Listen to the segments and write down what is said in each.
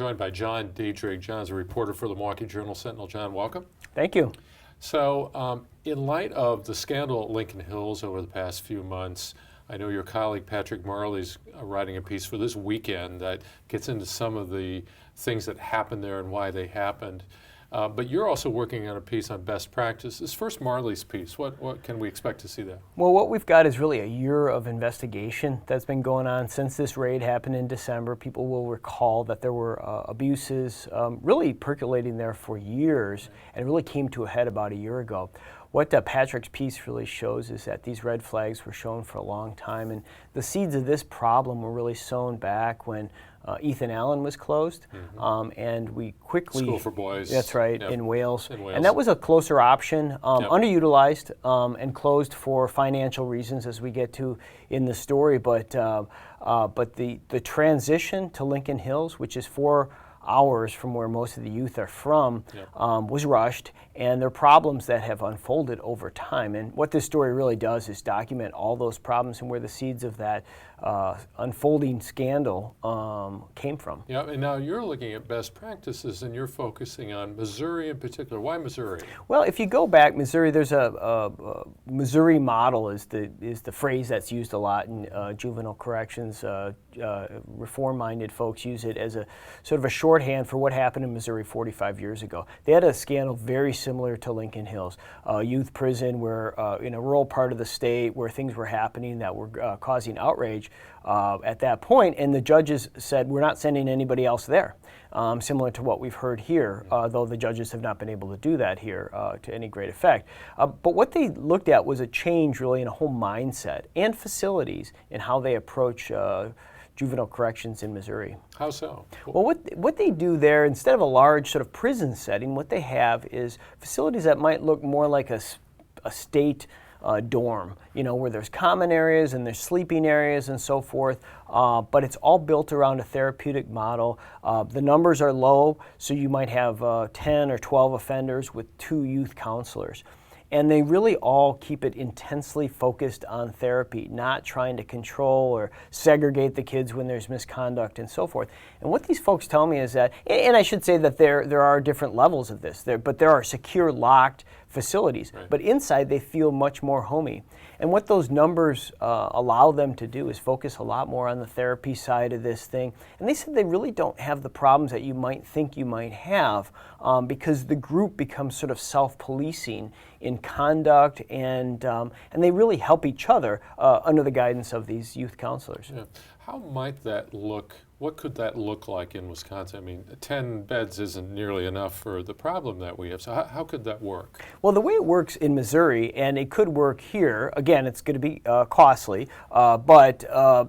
joined by John Diedrich. John's a reporter for the Milwaukee Journal-Sentinel. John, welcome. Thank you. So, in light of the scandal at Lincoln Hills over the past few months, I know your colleague Patrick Marley's writing a piece for this weekend that gets into some of the things that happened there and why they happened. But you're also working on a piece on best practices. First, Marley's piece. What can we expect to see there? Well, what we've got is really a year of investigation that's been going on since this raid happened in December. People will recall that there were abuses really percolating there for years, and it really came to a head about a year ago. What Patrick's piece really shows is that these red flags were shown for a long time, and the seeds of this problem were really sown back when Ethan Allen was closed, and we quickly... School for Boys. That's right, Yep. in Wales. In Wales. And that was a closer option, Yep. underutilized and closed for financial reasons, as we get to in the story. But the transition to Lincoln Hills, which is 4 hours from where most of the youth are from, Yep. was rushed, and there are problems that have unfolded over time. And what this story really does is document all those problems and where the seeds of that unfolding scandal came from. Yeah, and now you're looking at best practices, and you're focusing on Missouri in particular. Why Missouri? Well, if you go back, Missouri, there's a Missouri model is the phrase that's used a lot in juvenile corrections. Reform-minded folks use it as a sort of a shorthand for what happened in Missouri 45 years ago. They had a scandal very similar to Lincoln Hills, youth prison where in a rural part of the state where things were happening that were causing outrage at that point, and the judges said, we're not sending anybody else there, similar to what we've heard here, though the judges have not been able to do that here to any great effect. But what they looked at was a change really in a whole mindset and facilities in how they approach juvenile corrections in Missouri. How so? Well, what they do there, instead of a large sort of prison setting, what they have is facilities that might look more like a state dorm, you know, where there's common areas and there's sleeping areas and so forth, but it's all built around a therapeutic model. The numbers are low, so you might have 10 or 12 offenders with 2 youth counselors. And they really all keep it intensely focused on therapy, not trying to control or segregate the kids when there's misconduct and so forth. And what these folks tell me is that, and I should say that there are different levels of this, but there are secure, locked facilities. Right. But inside they feel much more homey. And what those numbers allow them to do is focus a lot more on the therapy side of this thing. And they said they really don't have the problems that you might think you might have because the group becomes sort of self-policing in conduct, and they really help each other under the guidance of these youth counselors. Yeah. How might that look? What could that look like in Wisconsin? I mean, 10 beds isn't nearly enough for the problem that we have. So how could that work? Well, the way it works in Missouri, and it could work here, again, it's going to be costly, but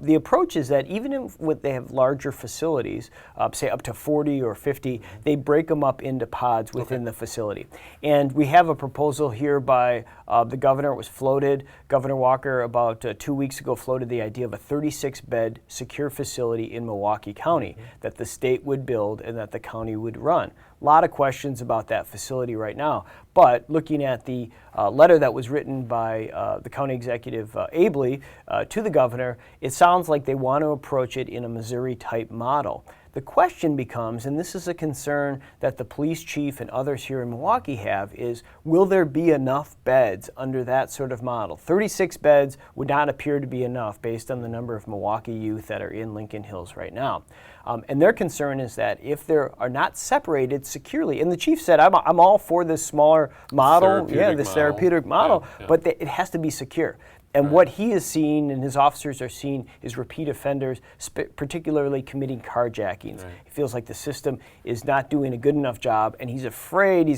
the approach is that even if they have larger facilities, say up to 40 or 50, they break them up into pods within the facility. And we have a proposal here by the governor. It was floated. Governor Walker, about 2 weeks ago, floated the idea of a 36-bed secure facility in Milwaukee County that the state would build and that the county would run. A lot of questions about that facility right now, but looking at the letter that was written by the county executive Abley to the governor, it sounds like they want to approach it in a Missouri-type model. The question becomes, and this is a concern that the police chief and others here in Milwaukee have, is will there be enough beds under that sort of model? 36 beds would not appear to be enough based on the number of Milwaukee youth that are in Lincoln Hills right now. And their concern is that if they are not separated securely, and the chief said, I'm all for this smaller model, therapeutic model, but it has to be secure. And what he is seeing and his officers are seeing is repeat offenders, particularly committing carjackings. He feels like the system is not doing a good enough job, and he's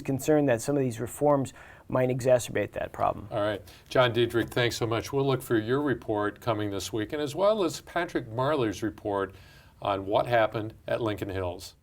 concerned that some of these reforms might exacerbate that problem. All right. John Diedrich, thanks so much. We'll look for your report coming this week, and as well as Patrick Marley's report on what happened at Lincoln Hills.